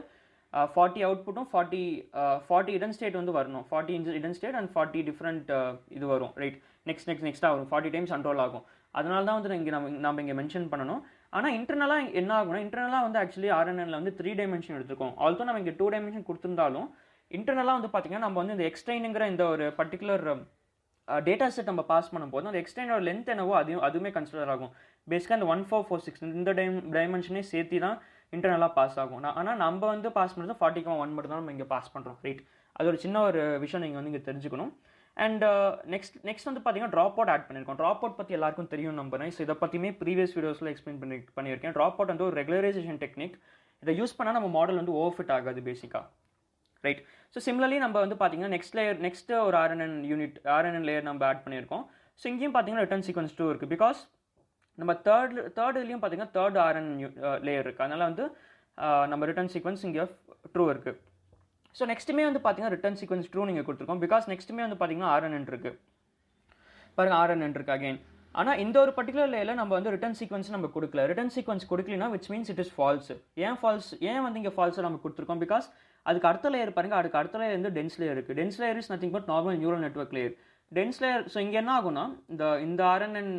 40 அவுட்புட்டும் 40 இடன் ஸ்டேட் வந்து வரணும். 40 இடன் ஸ்டேட் அண்ட் 40 டிஃப்ரெண்ட் இது வரும், ரைட். நெக்ஸ்ட்டாக வரும் 40 டைம்ஸ் அன்ரோல் ஆகும். அதனால தான் வந்து இங்கே நம்ம இங்கே மென்ஷன் பண்ணணும். ஆனால் இன்டர்னலாக என்ன ஆகும்னா இன்டர்னலாக வந்து ஆக்சுவலி RNNல வந்து 3 டைமென்ஷன் எடுத்துருக்கோம். ஆல்சோ நம்ம இங்கே 2 டைமென்ஷன் கொடுத்துருந்தாலும் இன்டர்னலாக வந்து பார்த்தீங்கன்னா நம்ம வந்து இந்த எக்ஸ்ட்ரெயினுங்கிற இந்த ஒரு பர்டிகுலர் டேட்டா செட் நம்ம பாஸ் பண்ணும்போது அந்த எக்ஸ்ட்ரெயினோட லென்த் என்னவோ அதுவுமே கன்சிடர் ஆகும். பேசிக்காக இந்த 1446 இந்த டைமென்ஷனே சேர்த்து தான் இன்டர்னலாக பாஸ் ஆகும். ஆனால் நம்ம வந்து பாஸ் பண்ணுறது 40,1 மட்டும் தான் நம்ம இங்கே பாஸ் பண்ணுறோம், ரைட். அது ஒரு சின்ன ஒரு விஷயம் நீங்கள் வந்து இங்கே தெரிஞ்சுக்கணும். அண்ட் நெக்ஸ்ட் வந்து பார்த்தீங்கன்னா ட்ராப் அவுட் ஆட் பண்ணியிருக்கோம். ட்ராப் அவுட் பற்றி எல்லாருக்கும் தெரியும் நம்புறேன். ஸோ இதை பற்றியுமே ப்ரீவியஸ் வீடியோஸில் எக்ஸ்பிளைன் பண்ணியிருக்கேன். ட்ராப் அவுட் வந்து ஒரு ரெகுலரைசேஷன் டெக்னிக். இதை யூஸ் பண்ணால் நம்ம மாடல் வந்து ஓவர் ஃபிட் ஆகாது பேசிக்காக, ரைட். ஸோ சிமிலர்லி நம்ம வந்து பார்த்தீங்கன்னா நெக்ஸ்ட் ஒரு RNN லேயர் நம்ம ஆட் பண்ணியிருக்கோம். ஸோ இங்கேயும் பார்த்தீங்கன்னா ரிட்டர்ன் சீக்வன்ஸ் 2 இருக்குது. பிகாஸ் நம்ம தேர்ட் இதுலேயும் பார்த்தீங்கன்னா தேர்ட் RNN லேயர் இருக்குது. அதனால் வந்து நம்ம ரிட்டர்ன் சீக்வன்ஸ் இங்கே ட்ரூ இருக்குது. ஸோ நெக்ஸ்ட்டுமே வந்து பார்த்தீங்கன்னா ரிட்டர்ன் சீக்வன்ஸ் ட்ரூ நீங்கள் கொடுத்துருக்கோம். பிகாஸ் நெக்ஸ்ட்டுமே வந்து பார்த்தீங்கன்னா RNN இருக்குது. பாருங்கள் RNN இருக்குது அகைன். ஆனால் இந்த ஒரு பர்டிகுலர் லேயரில் நம்ம வந்து ரிட்டர்ன் சீக்வன்ஸ் நம்ம கொடுக்கல. ரிட்டர்ன் சீக்வன்ஸ் கொடுக்கலனா which means it is false. ஏன் வந்து இங்கே ஃபால்ஸை நம்ம கொடுத்துருக்கோம்? பிகாஸ் அதுக்கு அடுத்த லேயர் பாருங்கள், அதுக்கு அடுத்த லேயர் வந்து டென்ஸ் லேயர் இருக்குது. Dense layer is nothing but normal neural network layer. Dense layer. So இங்கே என்ன ஆகும்னா இந்த RNN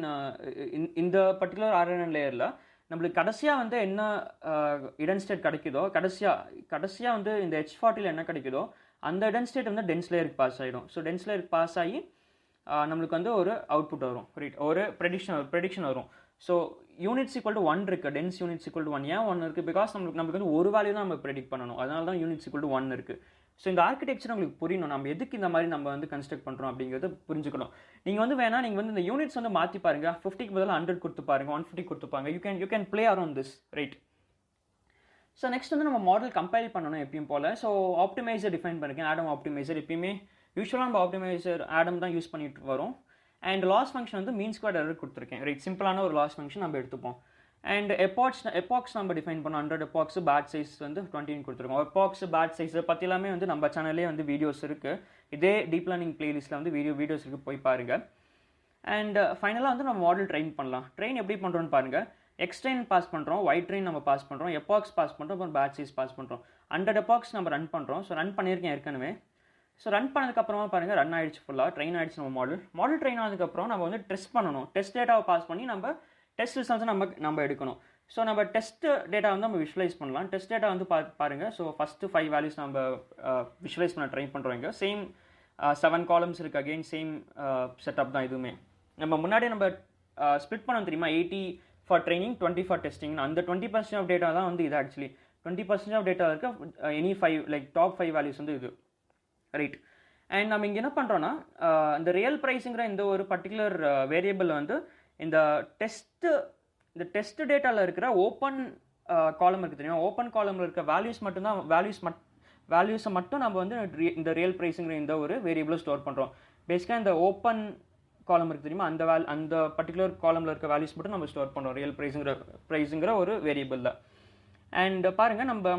இந்த பர்டிகுலர் RNN லேயரில் நம்மளுக்கு கடைசியாக வந்து என்ன இடன் ஸ்டேட் கிடைக்குதோ, கடைசியாக வந்து இந்த H40ல் என்ன கிடைக்குதோ அந்த இடன் ஸ்டேட் வந்து டென்ஸ் லேயருக்கு பாஸ் ஆகிடும். ஸோ டென்ஸ் லேயருக்கு பாஸ் ஆகி நம்மளுக்கு வந்து ஒரு அவுட்புட் வரும், ரைட். ஒரு ப்ரெடிக்ஷன் வரும். ஸோ யூனிட்ஸ் ஈக்குவல் டு 1 இருக்குது. Dense units equal to 1. ஏன் 1 இருக்குது? பிகாஸ் நமக்கு வந்து ஒரு வேல்யூ தான் நம்ம ப்ரெடிக்ட் பண்ணணும். அதனால தான் யூனிட்ஸ் ஈக்குவல் டு 1 இருக்குது. ஸோ இந்த ஆர்கிடெக்சர் உங்களுக்கு புரியணும். நம்ம எதுக்கு இந்த மாதிரி நம்ம வந்து கன்ஸ்ட்ரக்ட் பண்ணுறோம் அப்படிங்கிறத புரிஞ்சுக்கணும். நீங்கள் வந்து நீங்கள் வந்து இந்த யூனிட்ஸ் வந்து மாற்றி பாருங்கள். 50க்கு பதிலாக 100 கொடுத்து பாருங்கள், 150 கொடுத்துப்பாங்க. You can play around this, right. So next வந்து நம்ம மாடல் கம்பைல் பண்ணணும் எப்பயும் போல். ஸோ ஆப்டிமைசர் டிஃபைன் பண்ணிருக்கேன். Adam optimizer. எப்பயுமே யூஸ்வலாக நம்ம ஆப்டிமைசர் ஆடம் தான் யூஸ் பண்ணிட்டு வரோம். அண்ட் லாஸ் ஃபங்க்ஷன் வந்து மீன் ஸ்கொயர் எரர் கொடுத்துருக்கேன், ரைட். சிம்பிளான ஒரு லாஸ் ஃபங்க்ஷன் நம்ம எடுத்துப்போம். அண்ட் எபாக்ஸ் நம்ம டிஃபைன் பண்ணோம். 100 எபாக்ஸ் பேட் சைஸ் வந்து 20 கொடுத்துருக்கோம். எபாக்ஸ் பேட் சைஸ் பற்றி எல்லாமே வந்து நம்ம சேனல்லே வந்து வீடியோஸ் இருக்குது. இதே டீப் லேர்னிங் பிளேலிஸ்ட்டில் வந்து வீடியோஸ் இருக்குது, போய் பாருங்கள். அண்ட் ஃபைனலாக வந்து நம்ம மாடல் ட்ரெயின் பண்ணலாம். ட்ரெயின் எப்படி பண்ணுறோன்னு பாருங்கள். எக்ஸ்ட்ரெயின் பாஸ் பண்ணுறோம், ஒயிட் ட்ரெயின் நம்ம பாஸ் பண்ணுறோம், எபாக்ஸ் பாஸ் பண்ணுறோம், அப்புறம் பேட் சைஸ் பாஸ் பண்ணுறோம். 100 எபாக்ஸ் நம்ம ரன் பண்ணுறோம். ஸோ ரன் பண்ணியிருக்கேன் ஏற்கனவே. ஸோ ரன் பண்ணதுக்கப்புறமா பாருங்கள் ரன் ஆகிடுச்சு, ஃபுல்லாக ட்ரெயின் ஆகிடுச்சு நம்ம மாடல் ட்ரெயின் ஆனதுக்கப்புறம் நம்ம வந்து டெஸ்ட் பண்ணணும். டெஸ்ட் டேட்டாவை பாஸ் பண்ணி நம்ம டெஸ்ட் ரிசல்ட்ஸை நம்ம எடுக்கணும். ஸோ நம்ம டெஸ்ட் டேட்டா வந்து நம்ம விஷுவலைஸ் பண்ணலாம். டெஸ்ட் டேட்டா வந்து பாருங்கள். ஸோ ஃபஸ்ட்டு 5 வேல்யூஸ் நம்ம விஷுவலைஸ் பண்ண ட்ரை பண்ணுறோம். இங்கே சேம் 7 காலம்ஸ் இருக்குது. அகெயின் சேம் செட்டப் தான் இதுவுமே. நம்ம முன்னாடி நம்ம ஸ்ப்ளிட் பண்ணோம் தெரியுமா, 80 ஃபார் ட்ரைனிங், 20 ஃபார் டெஸ்டிங். அந்த 20% ஆஃப் டேட்டா தான் வந்து இது. ஆக்சுவலி 20% ஆஃப் டேட்டா இருக்க எனி 5 லைக் டாப் 5 வேல்யூஸ் வந்து இது, ரைட். அண்ட் நம்ம இங்கே என்ன பண்ணுறோன்னா இந்த ரியல் ப்ரைஸுங்கிற இந்த ஒரு பர்டிகுலர் வேரியபிள் வந்து இந்த டெஸ்ட் டேட்டாவில் இருக்கிற ஓப்பன் காலம் இருக்குது தெரியுமா, ஓப்பன் காலமில் இருக்க வேல்யூஸை மட்டும் நம்ம வந்து இந்த ரியல் ப்ரைஸுங்கிற இந்த ஒரு வேரியபிளை ஸ்டோர் பண்ணுறோம். பேசிக்காக இந்த ஓப்பன் காலம் இருக்குது தெரியுமா, அந்த பர்டிகுலர் காலமில் இருக்க வேல்யூஸ் மட்டும் நம்ம ஸ்டோர் பண்ணுறோம் ரியல் ப்ரைஸுங்கிற ஒரு வேரியபிளில். அண்ட் பாருங்கள் நம்ம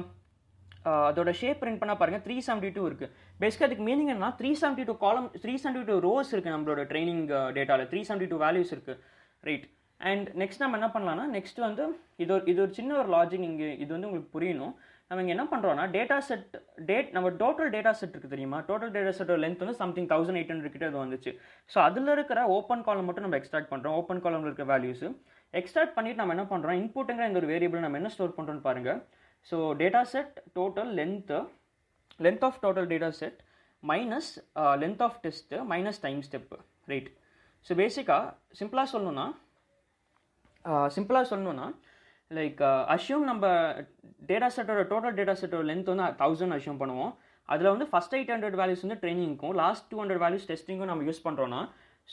அதோட ஷேப் பிரிண்ட் பண்ணால் பாருங்கள் 372 இருக்குது. பேசிக்காக அதுக்கு மீனிங் என்ன, 372 ரோஸ் இருக்குது நம்மளோட ட்ரைனிங் டேட்டாவில். 372 வேல்யூஸ் இருக்குது, ரைட். அண்ட் நெக்ஸ்ட் நம்ம என்ன பண்ணலாம்னா, நெக்ஸ்ட் வந்து இது ஒரு சின்ன ஒரு லாஜிக் இங்கே இது வந்து உங்களுக்கு புரியணும். நம்ம இங்கே என்ன பண்ணுறோன்னா நம்ம டோட்டல் டேட்டா செட் இருக்குது தெரியுமா, டோட்டல் டேட்டா செட்டோட லென்த் வந்து சம்திங் 1800 கிட்ட அது வந்துச்சு. ஸோ அதில் இருக்கிற ஓப்பன் காலம் மட்டும் நம்ம எக்ஸ்ட்ராக்ட் பண்ணுறோம். ஓப்பன் காலமில் இருக்கிற வேல்யூஸ் எக்ஸ்ட்ராக்ட் பண்ணிவிட்டு நம்ம என்ன பண்ணுறோம், இன்புட்டுங்கிற இந்த ஒரு வேரியபிள் நம்ம என்ன ஸ்டோர் பண்ணுறோன்னு பாருங்கள். So data set total length of total data set minus length of test minus time step, right. So பேசிக்காக சிம்பிளாக சொல்லணுன்னா லைக் அஷ்யூம் நம்ம டோட்டல் டேட்டா செட்டோட லென்த் வந்து 1000 அஷ்யூம் பண்ணுவோம். அதில் வந்து ஃபஸ்ட் 800 வேல்யூஸ் வந்து ட்ரைனிங்க்கும் லாஸ்ட் 200 வேல்யூஸ் டெஸ்டிங்கும் நம்ம யூஸ் பண்ணுறோன்னா,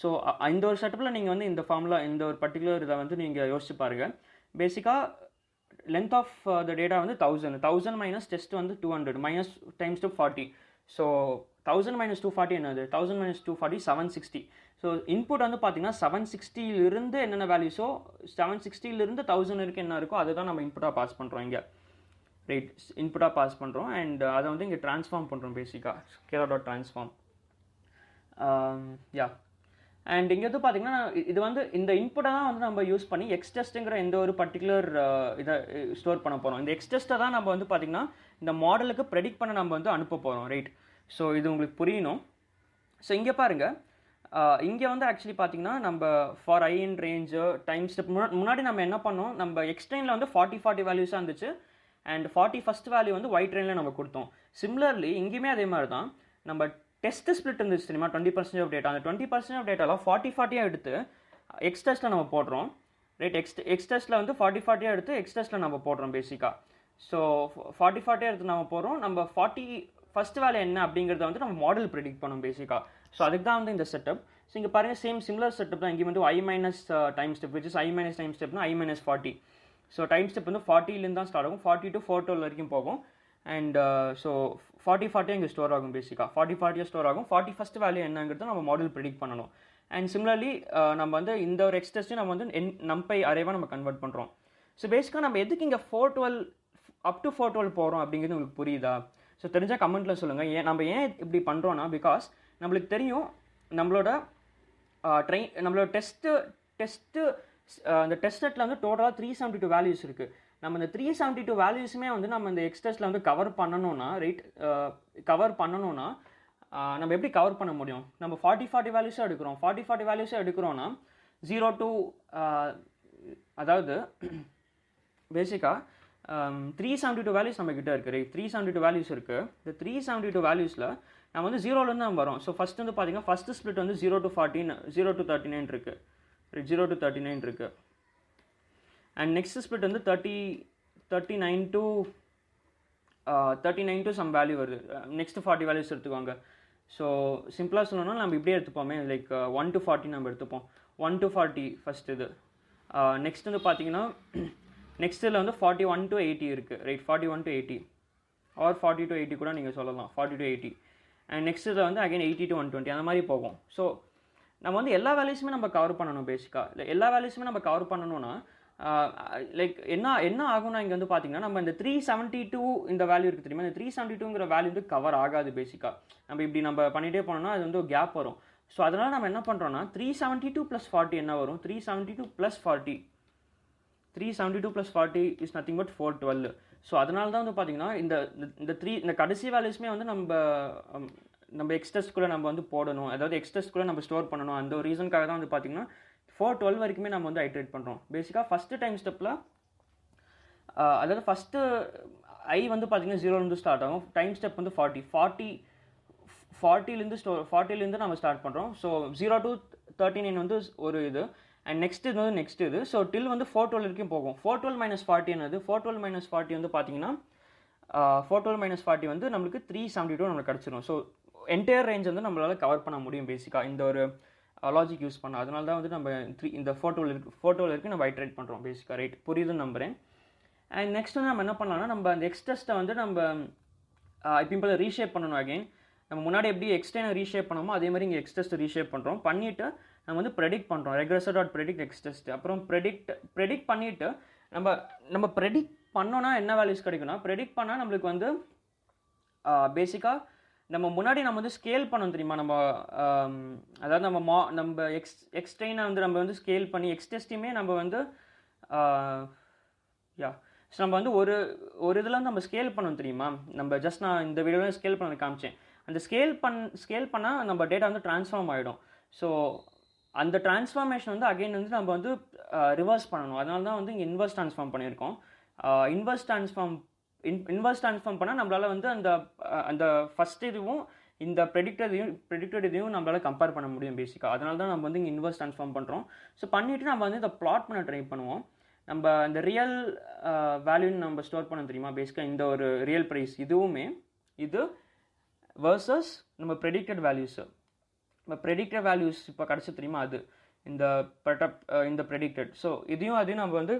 ஸோ இந்த ஒரு செட்டப்பில் நீங்கள் வந்து இந்த ஃபார்முலா இந்த ஒரு பர்டிகுலர் இதை வந்து நீங்கள் யோசிச்சு பாருங்கள். பேசிக்காக லென்த் ஆஃப் த டேட்டா வந்து 1000 மைனஸ் டெஸ்ட் வந்து 200 minus times to 40. So 1000 minus 240 என்னது, 1000 மைனஸ் 240 760. ஸோ இன்புட் வந்து பார்த்தீங்கன்னா 760லிருந்து என்னென்ன வேல்யூஸோ 760லிருந்து 1000 இருக்குது என்ன இருக்கோ அதை தான் நம்ம இன்புட்டாக பாஸ் பண்ணுறோம் இங்கே, ரைட். இன்புட்டாக பாஸ் பண்ணுறோம் அண்ட் அதை வந்து இங்கே ட்ரான்ஸ்ஃபார்ம் பண்ணுறோம். பேசிக்காக scalar dot transform. Yeah and இங்கே வந்து பார்த்தீங்கன்னா இது வந்து இந்த இன்புட்டை தான் வந்து நம்ம யூஸ் பண்ணி எக்ஸ்டெஸ்ட்டுங்கிற எந்த ஒரு பர்டிகுலர் இதை ஸ்டோர் பண்ண போகிறோம். இந்த எக்ஸ்டெஸ்ட்டை தான் நம்ம வந்து பார்த்திங்கன்னா இந்த மாடலுக்கு ப்ரெடிக்ட் பண்ண நம்ம வந்து அனுப்ப போகிறோம், ரைட்? ஸோ இது உங்களுக்கு புரியணும். ஸோ இங்கே பாருங்கள், இங்கே வந்து ஆக்சுவலி பார்த்தீங்கன்னா நம்ம for I in range time step முன்னாடி நம்ம என்ன பண்ணோம், நம்ம எக்ஸ்ட்ரெயினில் வந்து 40 வேல்யூஸாக இருந்துச்சு அண்ட் 40 ஃபஸ்ட் வேல்யூ வந்து ஒயிட் ட்ரெயினில் நம்ம கொடுத்தோம். சிமிலர்லி இங்கேயுமே அதே மாதிரி தான் நம்ம டெஸ்ட் ஸ்பிளிட் இருந்துச்சு தெரியுமா, 20% ஆஃப் டேட்டா. அந்த 20% ஆஃப் டேட்டாவில் 40-40 எடுத்து எக்ஸ்டெஸ்ட்டில் நம்ம போடுறோம், ரைட்? எக்ஸ்டெஸ்ட்டில் வந்து 40-40 எடுத்து எக்ஸ்டெஸ்ட்டில் நம்ம போடுறோம் பேசிக்காக. ஸோ 40-40 எடுத்து நம்ம போடுறோம். நம்ம 40 ஃபஸ்ட் வேல்யூ என்ன அப்படிங்கிறத வந்து நம்ம மாடல் ப்ரெடிக்ட் பண்ணோம் பேசிக்காக. ஸோ அதுக்கு தான் வந்து இந்த செட்டப். ஸோ இங்கே பாருங்கள், சிமிலர் செட்டப் தான் இங்கே வந்து I minus time step, which is I minus time ஸ்டெப்னா I minus 40. So time step வந்து 40லேருந்து தான் ஸ்டார்ட் ஆகும், 40 to 412 வரைக்கும் போகும். அண்ட் ஸோ 40-40 இங்கே ஸ்டோர் ஆகும் பேசிக்காக. 40-40 ஸ்டோர் ஆகும். 40 ஃபஸ்ட் வேல்யூ என்னங்கிறது நம்ம மாடல் ப்ரெடிக்ட் பண்ணணும். அண்ட் சிமிலர்லி நம்ம வந்து இந்த ஒரு எக்ஸ்டெஸ்ட்டையும் நம்ம வந்து நம்பை அரேவாக நம்ம கன்வெர்ட் பண்ணுறோம். ஸோ பேசிக்காக நம்ம எதுக்கு இங்கே 412 அப் டு 412 போகிறோம் அப்படிங்கிறது உங்களுக்கு புரியுதா? ஸோ தெரிஞ்சால் கமெண்ட்டில் சொல்லுங்கள். நம்ம ஏன் இப்படி பண்ணுறோன்னா, பிகாஸ் நம்மளுக்கு தெரியும் நம்மளோட நம்மளோட டெஸ்ட்டு அந்த டெஸ்ட் செட்டில் வந்து டோட்டலாக 372 வேல்யூஸ் இருக்குது. நம்ம இந்த 372 வேல்யூஸுமே வந்து நம்ம இந்த எக்ஸ்டெஸ்ட்டில் வந்து கவர் பண்ணணும்னா, ரைட்? கவர் பண்ணணும்னா நம்ம எப்படி கவர் பண்ண முடியும்? நம்ம 40-40 வேல்யூஸாக எடுக்கிறோம். 40-40 வேல்யூஸாக எடுக்கிறோன்னா 0 to அதாவது பேசிக்காக 372 வேல்யூஸ் நம்மக்கிட்ட இருக்குது, ரைட்? 372 வேல்யூஸ் இருக்குது. இந்த 372 வேல்யூஸில் நம்ம வந்து 0லேருந்து நம்ம வரோம். ஸோ ஃபஸ்ட் வந்து பார்த்தீங்கன்னா ஃபஸ்ட்டு ஸ்பிளிட் வந்து 0 to 14, 0 to 39 இருக்குது, 0 to 39 இருக்குது. அண்ட் நெக்ஸ்ட் ஸ்பிளிட் வந்து 39 to சம் வேல்யூ வருது. நெக்ஸ்ட் 40 வேல்யூஸ் எடுத்துக்கோங்க. ஸோ சிம்பிளாக சொல்லணும்னா நம்ம இப்படியே எடுத்துப்போமே, லைக் 1 to 40 நம்ம எடுத்துப்போம். 1 to 40 ஃபஸ்ட் இது. நெக்ஸ்ட் வந்து பார்த்தீங்கன்னா நெக்ஸ்ட்டில் வந்து 41 to 80 இருக்குது, ரைட்? 41 to 80 ஆர் 40 to 80 கூட நீங்கள் சொல்லலாம், 40 to 80. அண்ட் நெக்ஸ்ட் இதில் வந்து அகைன் 80 to 120 அந்த மாதிரி போகும். ஸோ நம்ம வந்து எல்லா வேல்யூஸுமே நம்ம கவர் பண்ணணும் பேசிக்காக. இல்லை எல்லா வேல்யூஸுமே நம்ம கவர் பண்ணணும்னா லைக் என்ன ஆகும்னா, இங்கே வந்து பார்த்தீங்கன்னா நம்ம இந்த 372 இந்த வேல்யூ இருக்குது தெரியுமா, இந்த 372ங்கிற வேல்யூ வந்து கவர் ஆகாது பேசிக்காக. நம்ம இப்படி நம்ம பண்ணிகிட்டே போனோம்னா அது வந்து ஒரு கேப் வரும். ஸோ அதனால் நம்ம என்ன பண்ணுறோன்னா 372 + 40 என்ன வரும்? 372 + 40, 372 + 40 இஸ் நத்திங் பட் 412. ஸோ அதனால தான் வந்து பார்த்தீங்கன்னா இந்த கடைசி வேல்யூஸ்மே வந்து நம்ம எக்ஸ்டெஸ்ட்குள்ளே நம்ம வந்து போடணும், அதாவது எக்ஸ்டெஸ்ட்குள்ளே நம்ம ஸ்டோர் பண்ணணும். அந்த ஒரு ரீசனுக்காக தான் வந்து பார்த்தீங்கன்னா 412 வரைக்குமே நம்ம வந்து ஐட்ரேட் பண்ணுறோம் பேசிக்காக. ஃபஸ்ட்டு டைம் ஸ்டெப்பில் அதாவது ஃபஸ்ட்டு ஐ வந்து பார்த்தீங்கன்னா 0லேருந்து ஸ்டார்ட் ஆகும். டைம் ஸ்டெப் வந்து 40லேருந்து நம்ம ஸ்டார்ட் பண்ணுறோம். ஸோ 0 to 39 வந்து ஒரு இது. அண்ட் நெக்ஸ்ட் இது வந்து நெக்ஸ்ட் இது. ஸோ டில் வந்து 412 வரைக்கும் போகும். 412 - 40 என்னது? 412 - 40 வந்து பார்த்தீங்கன்னா 412 - 40 வந்து நம்மளுக்கு 372 நம்மளுக்கு கிடச்சிரும். ஸோ என்டையர் ரேஞ்ச் வந்து நம்மளால் கவர் பண்ண முடியும் பேசிக்காக இந்த ஒரு லாஜிக் யூஸ் பண்ணோம். அதனால தான் வந்து நம்ம இந்த 412 வரைக்கும் நம்ம ஐட்ரேட் பண்ணுறோம் பேசிக்காக, ரைட்? புரியுதுன்னு நம்புகிறேன். அண்ட் நெக்ஸ்ட் வந்து நம்ம என்ன பண்ணலாம்னா, நம்ம அந்த எக்ஸ்டெஸ்ட்டை வந்து நம்ம இப்போ ரீஷேப் பண்ணணும். அகைன் நம்ம முன்னாடி எப்படி எக்ஸ்டெனை ரீஷேப் பண்ணோமோ அதே மாதிரி இங்கே எக்ஸ்டெஸ்ட்டை ரீஷேப் பண்ணுறோம். பண்ணிவிட்டு நம்ம வந்து ப்ரெடிக்ட் பண்ணுறோம், regressor.predict எக்ஸ்டெஸ்ட். அப்புறம் ப்ரெடிக்ட் பண்ணிவிட்டு நம்ம ப்ரெடிக்ட் பண்ணோன்னா என்ன வேல்யூஸ் கிடைக்கும்னா, ப்ரெடிக்ட் பண்ணால் நம்மளுக்கு வந்து பேசிக்காக நம்ம முன்னாடி நம்ம வந்து ஸ்கேல் பண்ணோம் தெரியுமா, நம்ம அதாவது நம்ம எக்ஸ்ட்ரெயினை வந்து நம்ம வந்து ஸ்கேல் பண்ணி எக்ஸ்டெஸ்ட்டையுமே நம்ம வந்து ஸோ நம்ம வந்து ஒரு இதில் வந்து நம்ம ஸ்கேல் பண்ணோம் தெரியுமா. நம்ம ஜஸ்ட் நான் இந்த வீடியோவில் ஸ்கேல் பண்ண காமிச்சேன். அந்த ஸ்கேல் பண்ணால் நம்ம டேட்டா வந்து ட்ரான்ஸ்ஃபார்ம் ஆகிடும். ஸோ அந்த ட்ரான்ஸ்ஃபார்மேஷன் வந்து அகைன் வந்து நம்ம வந்து ரிவர்ஸ் பண்ணணும். அதனால தான் வந்து இங்கே இன்வர்ஸ் ட்ரான்ஸ்ஃபார்ம் பண்ணியிருக்கோம். இன்வர்ஸ் ட்ரான்ஸ்ஃபார்ம் பண்ணால் நம்மளால் வந்து அந்த ஃபஸ்ட் இதுவும் இந்த ப்ரெடிக்டட் இதையும் நம்மளால் கம்பேர் பண்ண முடியும் பேசிக்காக. அதனால தான் நம்ம வந்து இங்கே இன்வர்ஸ் ட்ரான்ஸ்ஃபார்ம் பண்ணுறோம். ஸோ பண்ணிவிட்டு நம்ம வந்து இதை ப்ளாட் பண்ண ட்ரை பண்ணுவோம். நம்ம இந்த ரியல் வேல்யூன்னு நம்ம ஸ்டோர் பண்ண தெரியுமா பேசிக்காக, இந்த ஒரு ரியல் ப்ரைஸ் இதுவுமே இது வர்சஸ் நம்ம ப்ரெடிக்டட் வேல்யூஸு. நம்ம ப்ரெடிக்டட் வேல்யூஸ் இப்போ கிடச்சி தெரியுமா, அது இந்த ப்ரெடிக்டட். ஸோ அதையும் நம்ம வந்து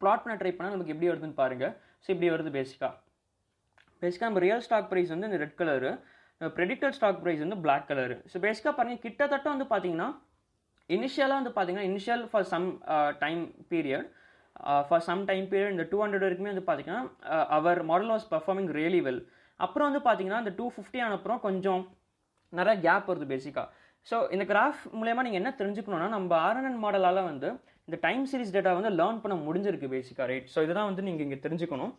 ப்ளாட் பண்ண ட்ரை பண்ணால் நமக்கு எப்படி வருதுன்னு பாருங்கள். ஸோ இப்படி வருது பேசிக்காக நம்ம ரியல் ஸ்டாக் ப்ரைஸ் வந்து இந்த red colour, predicted stock price வந்து பிளாக் கலரு. ஸோ பேசிக்காக பாருங்கள், கிட்டத்தட்ட வந்து பார்த்தீங்கன்னா இனிஷியலாக வந்து பார்த்தீங்கன்னா initial for some time period இந்த 200 வரைக்குமே வந்து பார்த்தீங்கன்னா our model was performing really well. அப்புறம் வந்து பார்த்தீங்கன்னா இந்த 250 ஆனப்புறம் கொஞ்சம் நிறைய கேப் வருது பேசிக்காக. ஸோ இந்த கிராஃப் மூலயமா நீங்கள் என்ன தெரிஞ்சுக்கணுன்னா, நம்ம ஆர்என்என் மாடலால் வந்து இந்த டைம் சீரிஸ் டேட்டா வந்து லேர்ன் பண்ண முடிஞ்சிருக்கு பேசிக்காக, ரைட்? ஸோ இதுதான் வந்து நீங்கள் இங்கே தெரிஞ்சுக்கணும்.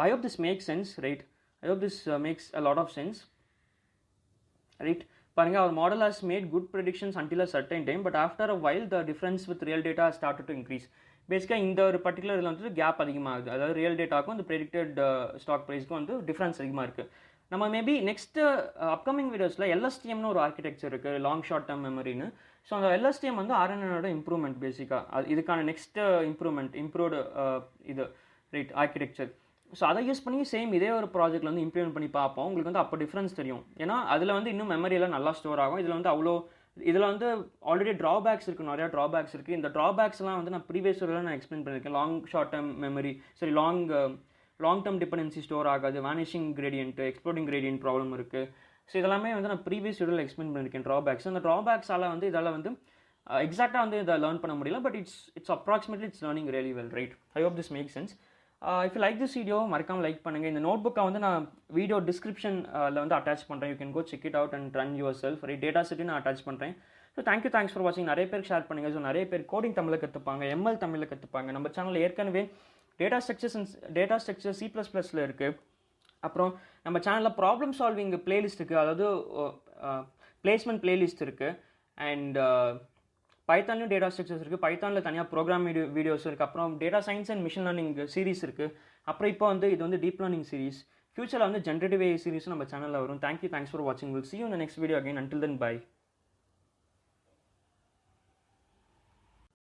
I hope this makes sense, right? I hope this makes a lot of sense, right? பாருங்க, our model has made good predictions until a certain time, but after a while the difference with real data has started to increase. பேசிக்காக இந்த ஒரு பர்டிகுலர் இதில் வந்து கேப் அதிகமாகுது. அதாவது ரியல் டேட்டாக்கும் இந்த ப்ரெடிக்டட் ஸ்டாக் ப்ரைஸ்க்கும் வந்து டிஃப்ரென்ஸ் அதிகமாக இருக்குது. நம்ம மேபி நெக்ஸ்ட் அப்கமிங் வீடியோஸில் எல்எஸ்டிஎம்னு ஒரு ஆர்கிடெக்சர் இருக்குது, லாங் ஷார்ட் டேர்ம் மெமரின்னு. ஸோ அந்த எல்எஸ்டிஎம் வந்து ஆர்என்எனோட இம்ப்ரூவ்மெண்ட் பேசிக்காக. இதுக்கான நெக்ஸ்ட் இம்ப்ரூவ்டு இது, ரைட், ஆர்கிடெக்சர். ஸோ அதை யூஸ் பண்ணி சேம் இதே ஒரு ப்ராஜெக்ட்டில் வந்து இம்ப்ளிமெண்ட் பண்ணி பார்ப்போம். உங்களுக்கு வந்து அப்போ டிஃப்ரென்ஸ் தெரியும். ஏன்னா அதில் வந்து இன்னும் மெமரியெல்லாம் நல்லா ஸ்டோர் ஆகும். இதில் வந்து இதில் வந்து ஆல்ரெடி ட்ராபேக்ஸ் இருக்குது, நிறையா ட்ராபேக்ஸ் இருக்குது. இந்த ட்ராபேக்ஸ்லாம் வந்து நான் ப்ரீவியஸ் வீடியோவில் நான் எக்ஸ்பிளைன் பண்ணியிருக்கேன். லாங் ஷார்ட் டேர்ம் மெமரி, சரி, லாங் டேர்ம் டிபெண்டன்சி ஸ்டோர் ஆகாது, vanishing gradient, exploding gradient problem இருக்குது. ஸோ இதெல்லாமே வந்து நான் ப்ரீவியஸ் வீடியோவில் எக்ஸ்பிளைன் பண்ணியிருக்கேன் ட்ராபேக்ஸ். அந்த ட்ராபேக்ஸால் வந்து இதால் வந்து எக்ஸாக்டாக வந்து இதை லேர்ன் பண்ண முடியல, but it's approximately it's learning really well, right? I hope this make sense. If you like this video, மறக்காமல் லைக் பண்ணுங்கள். இந்த நோட் புக்கை வந்து நான் வீடியோ டிஸ்கிரிப்ஷனில் வந்து அட்டாச் பண்ணுறேன். You can go check it out and run yourself, right? Data set நான் அட்டாச் பண்ணுறேன். ஸோ தேங்க்ஸ் ஃபார் வாட்சிங். நிறைய பேர் ஷேர் பண்ணுங்கள். ஸோ நிறைய பேர் கோடிங் தமிழில் கற்றுப்பாங்க, எம்எல் தமிழில் கற்றுப்பாங்க. நம்ம சேனலில் ஏற்கனவே டேட்டா ஸ்ட்ரக்சர் C++ல இருக்குது. அப்புறம் நம்ம சேனலில் ப்ராப்ளம் சால்விங் பிளேலிஸ்ட் இருக்குது, அதாவது பிளேஸ்மெண்ட் பிளேலிஸ்ட் இருக்குது. அண்ட் பைத்தான்லையும் டேட்டா ஸ்ட்ரக்சர்ஸ் இருக்குது. பைத்தானில் தனியாக ப்ரோக்ராம் வீடியோஸ் இருக்குது. அப்புறம் data science and machine learning series இருக்குது. அப்புறம் இப்போ வந்து இது வந்து டீப் லேர்னிங் சீரிஸ். ஃபியூச்சரில் வந்து ஜென்ரேட்டிவ் AI சீரிஸும் நம்ம சேனலில் வரும். தேங்க்ஸ் ஃபார் வாட்சிங். Will see you in the next video again. Until then, bye.